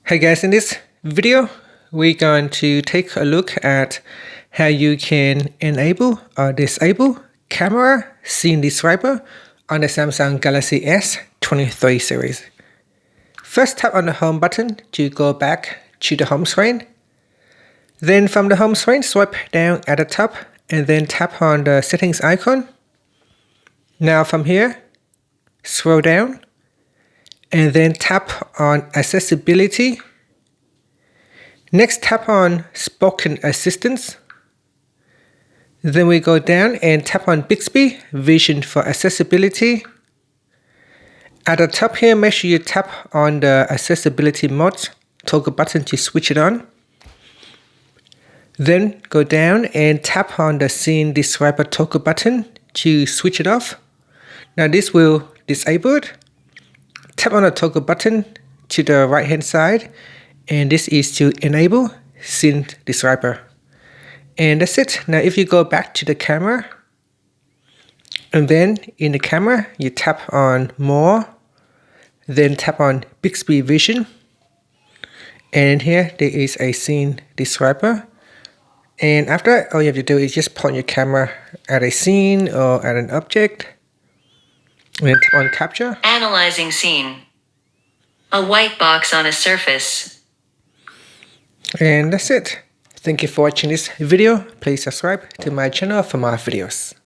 Hey guys, in this video, we're going to take a look at how you can enable or disable camera scene describer on the Samsung Galaxy S23 series. First, tap on the home button to go back to the home screen. Then from the home screen, swipe down at the top and then tap on the settings icon. Now from here, scroll down and then tap on accessibility. Next, tap on spoken assistance. Then we go down and tap on Bixby vision for accessibility. At the top here, make sure you tap on the accessibility mode toggle button to switch it on. Then go down and tap on the scene describer toggle button to switch it off. Now this will disable it. Tap on the toggle button to the right hand side, and this is to enable scene describer. And that's it. Now if you go back to the camera, and then in the camera you tap on more, then tap on Bixby vision, and here there is a scene describer. And after that, all you have to do is just point your camera at a scene or at an object, and then tap on capture. Analyzing scene. A white box on a surface. And that's it. Thank you for watching this video. Please subscribe to my channel for more videos.